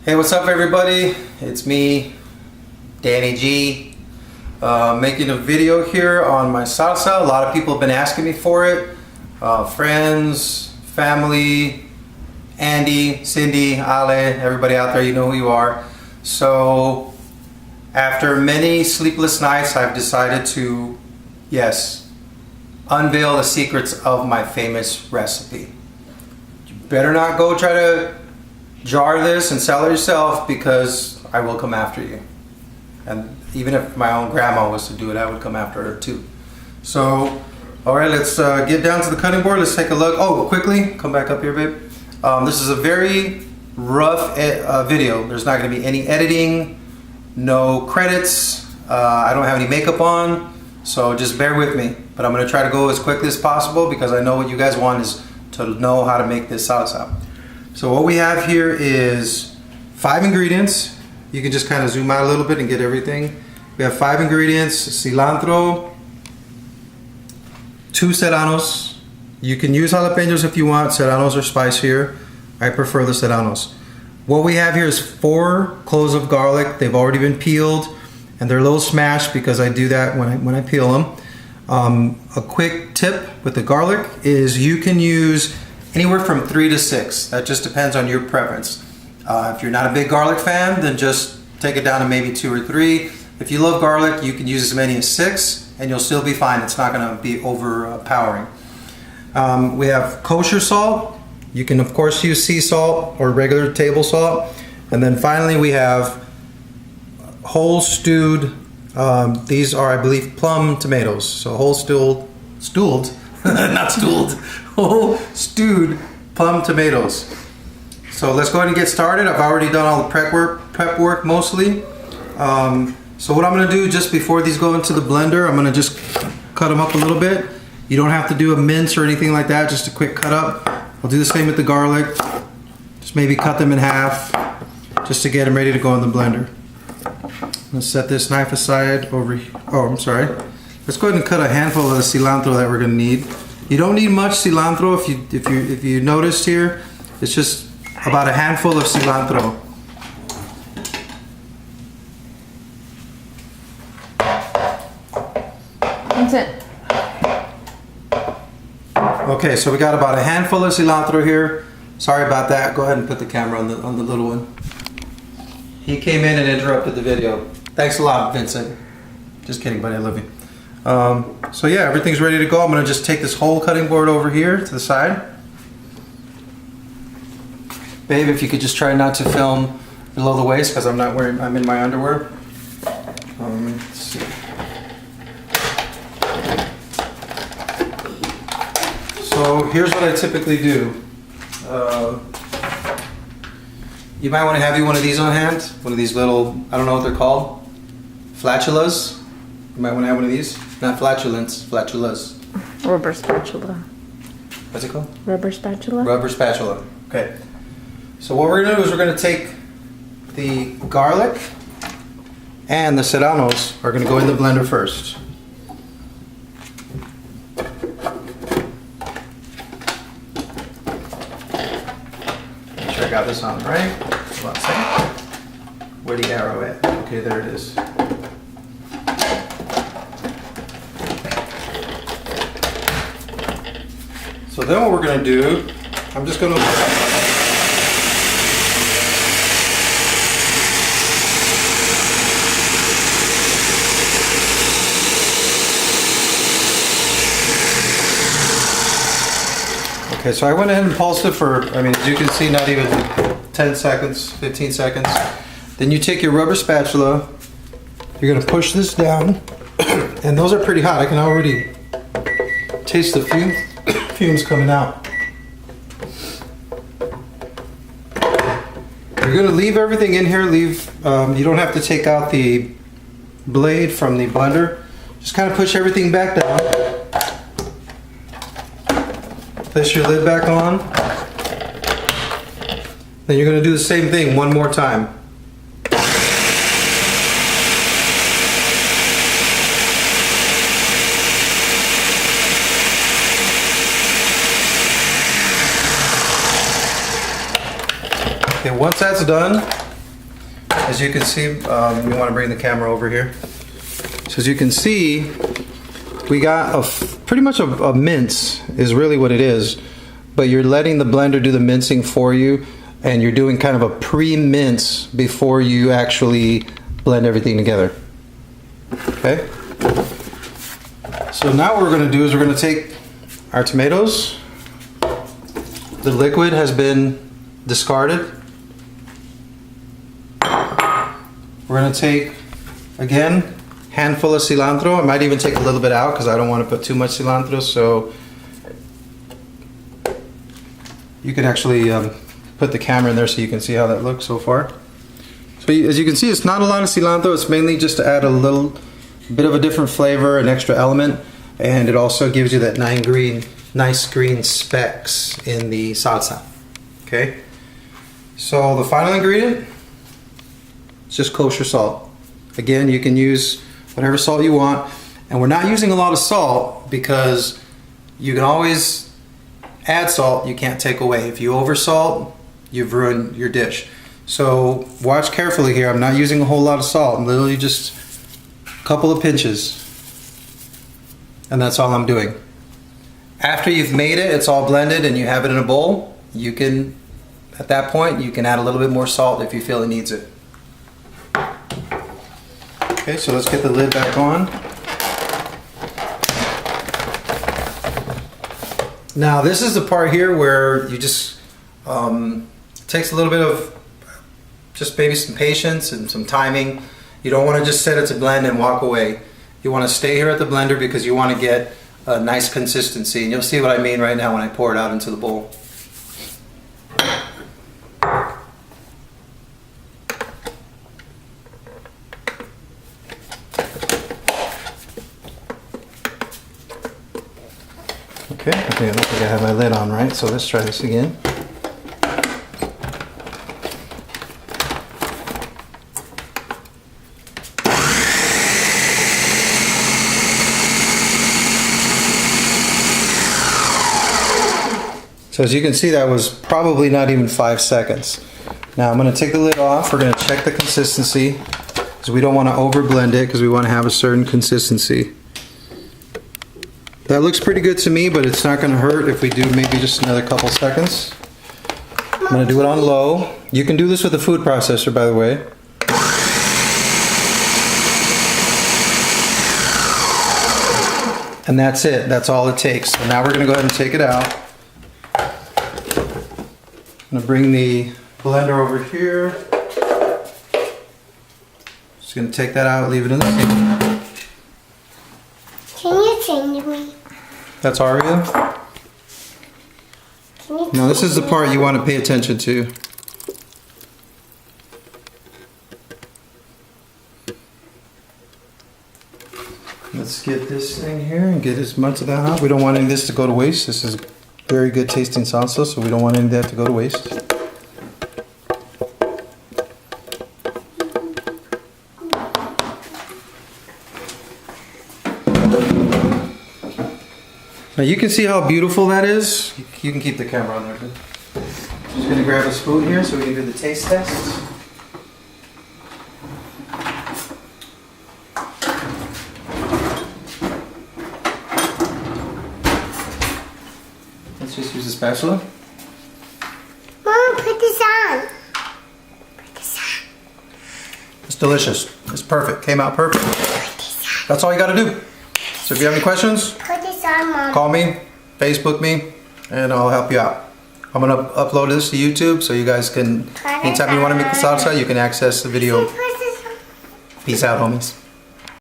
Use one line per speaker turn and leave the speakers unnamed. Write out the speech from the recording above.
Hey, what's up everybody? It's me, Danny G, making a video here on my salsa. A lot of people have been asking me for it. Friends, family, Andy, Cindy, Ale, everybody out there, you know who you are. So after many sleepless nights, I've decided to, yes, unveil the secrets of my famous recipe. You better not go try to jar this and sell it yourself, because I will come after you. And even if my own grandma was to do it, I would come after her too. So, alright, let's get down to the cutting board. Let's take a look. Oh, quickly, come back up here, babe. This is a very rough video. There's not going to be any editing, no credits. I don't have any makeup on, so just bear with me. But I'm going to try to go as quickly as possible, because I know what you guys want is to know how to make this salsa. So what we have here is 5 ingredients. You can just kind of zoom out a little bit and get everything. We have 5 ingredients: cilantro, 2 serranos. You can use jalapenos if you want. Serranos are spicier. I prefer the serranos. What we have here is 4 cloves of garlic. They've already been peeled and they're a little smashed because I do that when I peel them. A quick tip with the garlic is you can use anywhere from 3 to 6. That just depends on your preference. If you're not a big garlic fan, then just take it down to maybe 2 or 3. If you love garlic, you can use as many as 6 and you'll still be fine. It's not going to be overpowering. We have kosher salt. You can of course use sea salt or regular table salt. And then finally we have whole stewed, these are I believe plum tomatoes. So whole stewed, not stooled, whole stewed plum tomatoes. So let's go ahead and get started. I've already done all the prep work mostly. So what I'm going to do just before these go into the blender, I'm going to just cut them up a little bit. You don't have to do a mince or anything like that, just a quick cut up. I'll do the same with the garlic. Just maybe cut them in half just to get them ready to go in the blender. I'm going to set this knife aside over here. Oh, I'm sorry. Let's go ahead and cut a handful of the cilantro that we're going to need. You don't need much cilantro. If you noticed here, it's just about a handful of cilantro.
That's it.
Okay, so we got about a handful of cilantro here. Sorry about that. Go ahead and put the camera on the little one. He came in and interrupted the video. Thanks a lot, Vincent. Just kidding, buddy. I love you. So yeah, everything's ready to go. I'm gonna just take this whole cutting board over here to the side. Babe, if you could just try not to film below the waist, because I'm in my underwear. Let's see. So here's what I typically do. You might want to have one of these on hand. One of these little, I don't know what they're called. Flatulas. You might want to have one of these. Not flatulence, flatulas.
Rubber spatula.
What's it called?
Rubber spatula?
Rubber spatula. Okay. So what we're going to do is we're going to take the garlic and the serranos are going to go in the blender first. Make sure I got this on right. Hold on a second. Where'd the arrow at? Okay, there it is. So then what we're going to do, I'm just going to okay, so I went ahead and pulsed it for, as you can see, not even 10 seconds, 15 seconds. Then you take your rubber spatula, you're going to push this down, and those are pretty hot. I can already taste the fumes coming out. You're going to leave everything in here. You don't have to take out the blade from the blender. Just kind of push everything back down. Place your lid back on. Then you're going to do the same thing one more time. Okay, once that's done, as you can see, you want to bring the camera over here. So as you can see, we got pretty much a mince is really what it is, but you're letting the blender do the mincing for you, and you're doing kind of a pre-mince before you actually blend everything together. Okay? So now what we're going to do is we're going to take our tomatoes. The liquid has been discarded. We're going to take, again, handful of cilantro. I might even take a little bit out because I don't want to put too much cilantro, so you can actually put the camera in there so you can see how that looks so far. So as you can see, it's not a lot of cilantro. It's mainly just to add a little bit of a different flavor, an extra element, and it also gives you that nice green specks in the salsa. Okay, so the final ingredient is just kosher salt. Again, you can use whatever salt you want, and we're not using a lot of salt because you can always add salt, you can't take away. If you over salt, you've ruined your dish. So watch carefully here. I'm not using a whole lot of salt. I'm literally just a couple of pinches, and that's all I'm doing. After you've made it, it's all blended and you have it in a bowl, you can, at that point, you can add a little bit more salt if you feel it needs it. Okay, so let's get the lid back on. Now this is the part here where you just, it takes a little bit of just maybe some patience and some timing. You don't want to just set it to blend and walk away. You want to stay here at the blender because you want to get a nice consistency, and you'll see what I mean right now when I pour it out into the bowl. Okay, I don't think I have my lid on right, so let's try this again. So as you can see, that was probably not even 5 seconds. Now I'm going to take the lid off. We're going to check the consistency because we don't want to over blend it because we want to have a certain consistency. That looks pretty good to me, but it's not going to hurt if we do maybe just another couple seconds. I'm going to do it on low. You can do this with a food processor, by the way. And that's it. That's all it takes. So now we're going to go ahead and take it out. I'm going to bring the blender over here. Just going to take that out, leave it in the sink.
Can you change me?
That's Aria. Now this is the part you want to pay attention to. Let's get this thing here and get as much of that out. We don't want any of this to go to waste. This is very good tasting salsa, so we don't want any of that to go to waste. Now you can see how beautiful that is. You can keep the camera on there. Just gonna grab a spoon here so we can do the taste test. Let's just use a spatula.
Mom, put this on. Put this on.
It's delicious. It's perfect. Came out perfect. That's all you gotta do. So if you have any questions,
Put this on, Mom.
call me, Facebook me, and I'll help you out. I'm gonna upload this to YouTube so you guys can, anytime you wanna make the salsa, you can access the video.
Put this on.
Peace out, homies.